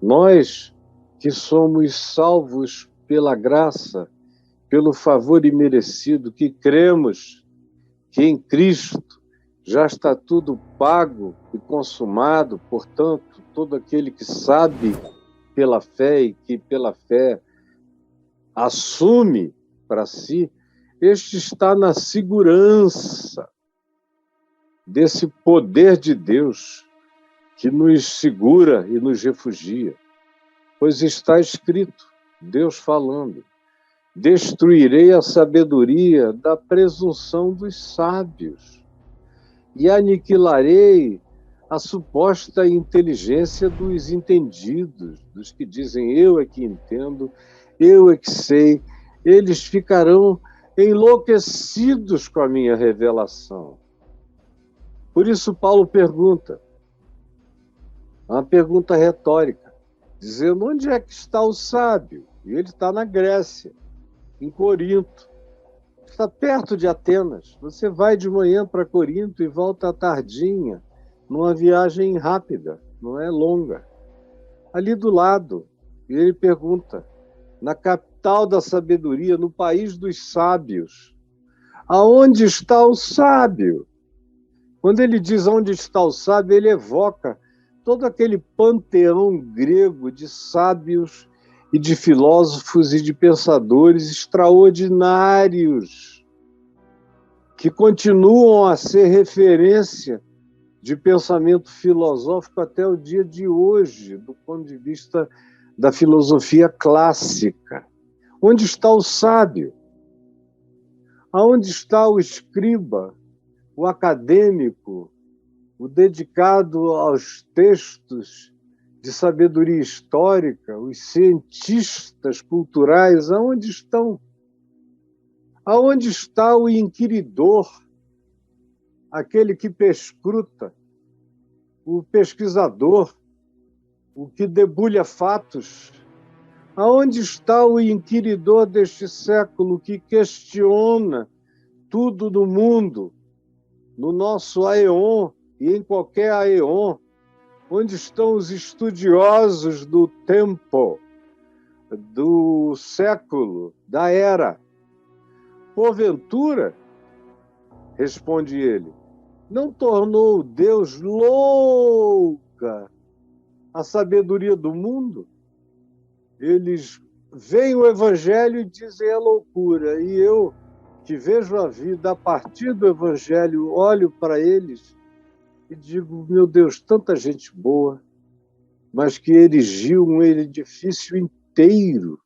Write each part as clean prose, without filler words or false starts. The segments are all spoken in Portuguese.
Nós que somos salvos pela graça, pelo favor imerecido, que cremos que em Cristo já está tudo pago e consumado, portanto, todo aquele que sabe pela fé e que pela fé assume para si, este está na segurança desse poder de Deus que nos segura e nos refugia. Pois está escrito, Deus falando, destruirei a sabedoria da presunção dos sábios e aniquilarei a suposta inteligência dos entendidos, dos que dizem eu é que entendo, eu é que sei. Eles ficarão enlouquecidos com a minha revelação. Por isso Paulo pergunta, uma pergunta retórica, dizendo onde é que está o sábio? E ele está na Grécia, em Corinto. Está perto de Atenas. Você vai de manhã para Corinto e volta à tardinha, numa viagem rápida, não é longa. Ali do lado, e ele pergunta, na capital da sabedoria, no país dos sábios, aonde está o sábio? Quando ele diz onde está o sábio, ele evoca todo aquele panteão grego de sábios e de filósofos e de pensadores extraordinários que continuam a ser referência de pensamento filosófico até o dia de hoje, do ponto de vista da filosofia clássica. Onde está o sábio? Aonde está o escriba, o acadêmico, o dedicado aos textos de sabedoria histórica, os cientistas culturais, aonde estão? Aonde está o inquiridor, aquele que perscruta, o pesquisador, o que debulha fatos? Aonde está o inquiridor deste século que questiona tudo no mundo, no nosso aeon e em qualquer aeon? Onde estão os estudiosos do tempo, do século, da era? Porventura, responde ele, não tornou Deus louca a sabedoria do mundo? Eles veem o evangelho e dizem é loucura, e eu, que vejo a vida a partir do evangelho, olho para eles e digo, meu Deus, tanta gente boa, mas que erigiu um edifício inteiro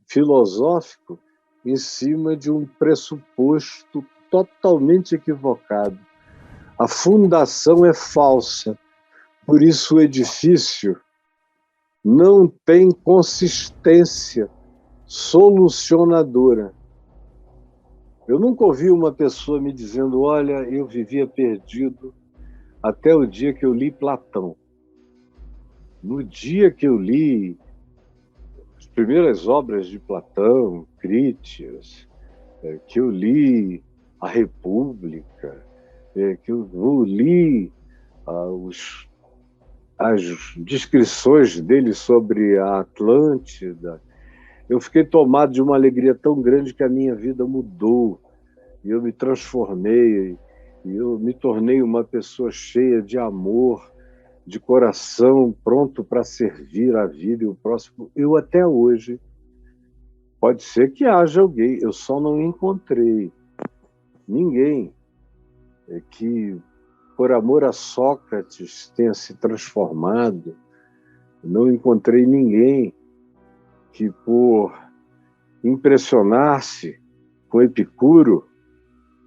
filosófico em cima de um pressuposto totalmente equivocado. A fundação é falsa, por isso o edifício não tem consistência solucionadora. Eu nunca ouvi uma pessoa me dizendo, olha, eu vivia perdido até o dia que eu li Platão. No dia que eu li as primeiras obras de Platão, Crítias, que eu li A República, que eu li as descrições dele sobre a Atlântida, eu fiquei tomado de uma alegria tão grande que a minha vida mudou, e eu me transformei, e eu me tornei uma pessoa cheia de amor, de coração, pronto para servir a vida e o próximo. Eu até hoje, pode ser que haja alguém, eu só não encontrei ninguém que, por amor a Sócrates, tenha se transformado. Não encontrei ninguém que, por impressionar-se com Epicuro,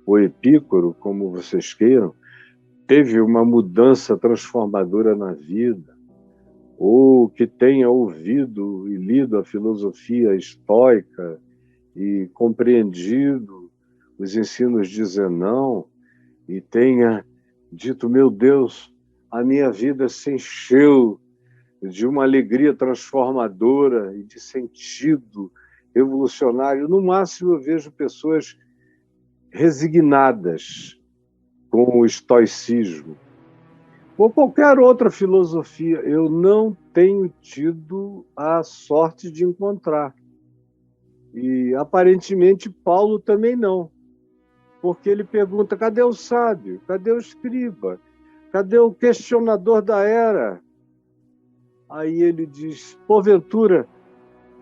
ou Epícoro, como vocês queiram, teve uma mudança transformadora na vida, ou que tenha ouvido e lido a filosofia estoica e compreendido os ensinos de Zenão e tenha dito, meu Deus, a minha vida se encheu de uma alegria transformadora e de sentido revolucionário. No máximo, eu vejo pessoas resignadas com o estoicismo, ou qualquer outra filosofia, eu não tenho tido a sorte de encontrar. E, aparentemente, Paulo também não. Porque ele pergunta, cadê o sábio? Cadê o escriba? Cadê o questionador da era? Aí ele diz, porventura,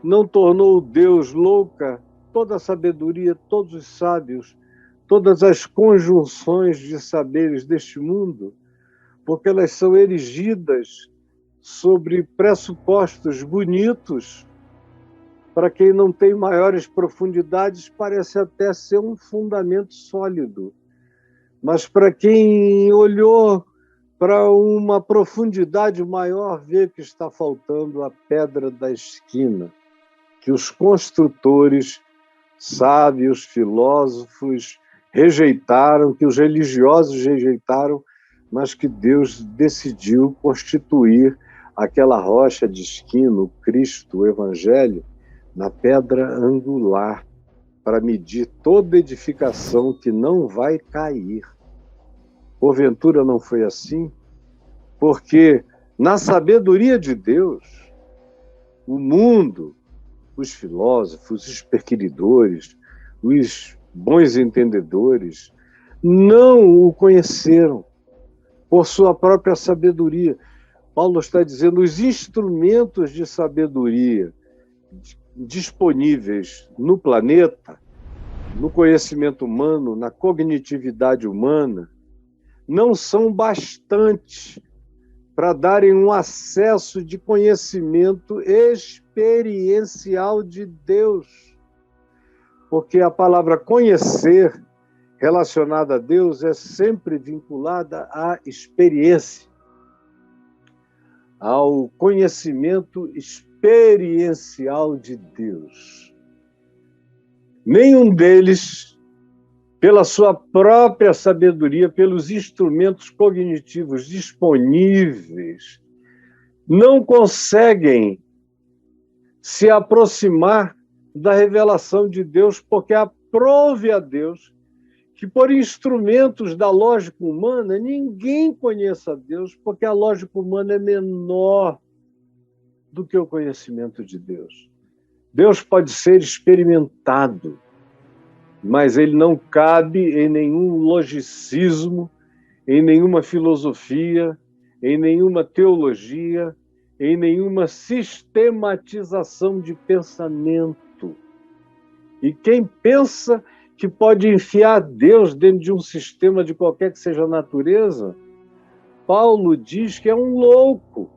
não tornou Deus louca toda a sabedoria, todos os sábios, todas as conjunções de saberes deste mundo? Porque elas são erigidas sobre pressupostos bonitos. Para quem não tem maiores profundidades, parece até ser um fundamento sólido. Mas para quem olhou para uma profundidade maior, vê que está faltando a pedra da esquina, que os construtores, sábios, filósofos rejeitaram, que os religiosos rejeitaram, mas que Deus decidiu constituir aquela rocha de esquina, o Cristo, o Evangelho, na pedra angular, para medir toda edificação que não vai cair. Porventura não foi assim? Porque na sabedoria de Deus, o mundo, os filósofos, os perquiridores, os bons entendedores, não o conheceram por sua própria sabedoria. Paulo está dizendo, os instrumentos de sabedoria disponíveis no planeta, no conhecimento humano, na cognitividade humana, não são bastantes para darem um acesso de conhecimento experiencial de Deus. Porque a palavra conhecer, relacionada a Deus, é sempre vinculada à experiência, ao conhecimento experiencial de Deus. Nenhum deles, pela sua própria sabedoria, pelos instrumentos cognitivos disponíveis, não conseguem se aproximar da revelação de Deus, porque aprove a Deus que, por instrumentos da lógica humana, ninguém conheça a Deus, porque a lógica humana é menor do que o conhecimento de Deus. Deus pode ser experimentado, mas ele não cabe em nenhum logicismo, em nenhuma filosofia, em nenhuma teologia, em nenhuma sistematização de pensamento. E quem pensa que pode enfiar Deus dentro de um sistema de qualquer que seja a natureza, Paulo diz que é um louco.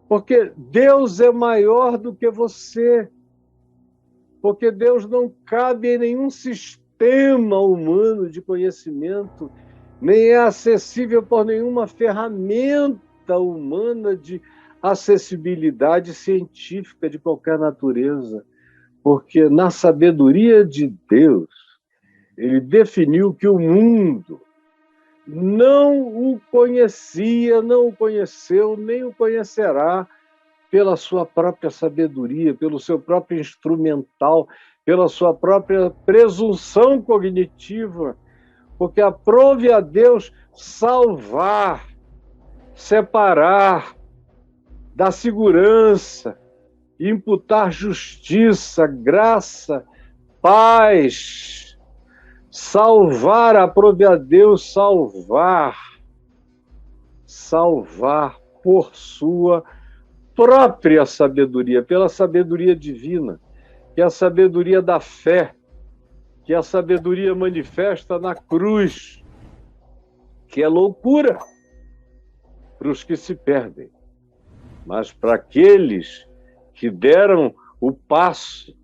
Porque Deus é maior do que você. Porque Deus não cabe em nenhum sistema humano de conhecimento, nem é acessível por nenhuma ferramenta humana de acessibilidade científica de qualquer natureza. Porque na sabedoria de Deus, ele definiu que o mundo não o conhecia, não o conheceu, nem o conhecerá pela sua própria sabedoria, pelo seu próprio instrumental, pela sua própria presunção cognitiva, porque aprove a Deus salvar, separar, dar segurança, imputar justiça, graça, paz, salvar, aprove a Deus salvar por sua própria sabedoria, pela sabedoria divina, que é a sabedoria da fé, que é a sabedoria manifesta na cruz, que é loucura para os que se perdem. Mas para aqueles que deram o passo,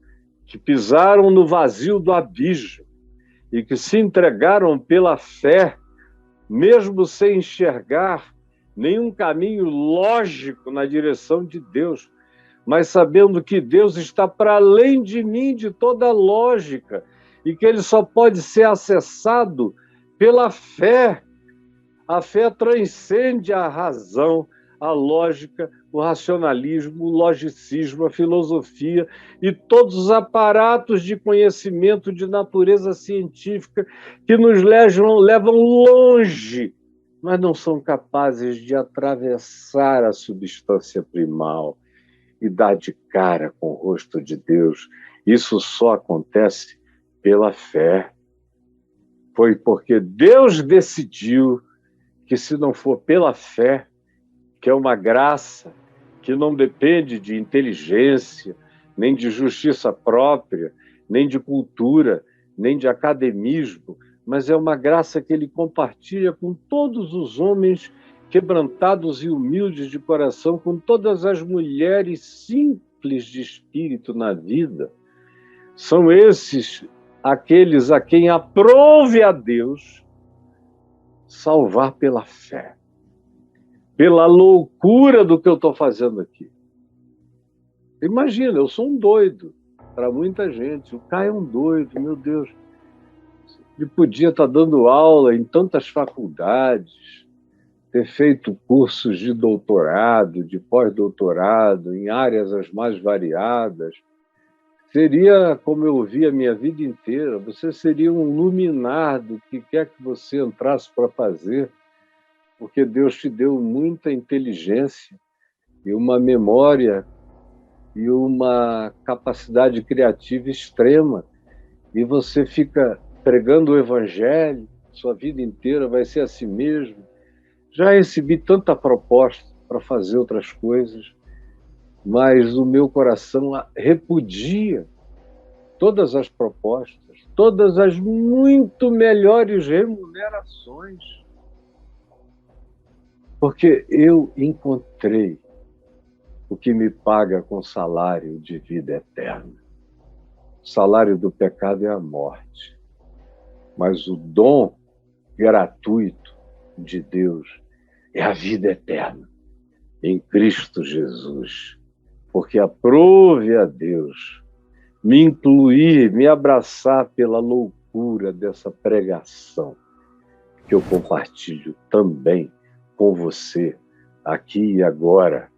que pisaram no vazio do abismo e que se entregaram pela fé, mesmo sem enxergar nenhum caminho lógico na direção de Deus, mas sabendo que Deus está para além de mim, de toda lógica, e que ele só pode ser acessado pela fé. A fé transcende a razão, a lógica, o racionalismo, o logicismo, a filosofia e todos os aparatos de conhecimento de natureza científica que nos levam longe mas não são capazes de atravessar a substância primal e dar de cara com o rosto de Deus. Isso só acontece pela fé. Foi porque Deus decidiu que, se não for pela fé, que é uma graça que não depende de inteligência, nem de justiça própria, nem de cultura, nem de academismo, mas é uma graça que ele compartilha com todos os homens quebrantados e humildes de coração, com todas as mulheres simples de espírito na vida. São esses aqueles a quem aprove a Deus salvar pela fé, pela loucura do que eu estou fazendo aqui. Imagina, eu sou um doido para muita gente. O Caio é um doido, meu Deus. Ele podia estar dando aula em tantas faculdades, ter feito cursos de doutorado, de pós-doutorado, em áreas as mais variadas. Seria como eu vi a minha vida inteira. Você seria um luminar do que quer que você entrasse para fazer, porque Deus te deu muita inteligência e uma memória e uma capacidade criativa extrema. E você fica pregando o Evangelho, sua vida inteira vai ser assim mesmo. Já recebi tanta proposta para fazer outras coisas, mas o meu coração repudia todas as propostas, todas as muito melhores remunerações, porque eu encontrei o que me paga com salário de vida eterna. O salário do pecado é a morte, mas o dom gratuito de Deus é a vida eterna em Cristo Jesus, porque aprove a Deus me incluir, me abraçar pela loucura dessa pregação que eu compartilho também com você aqui e agora,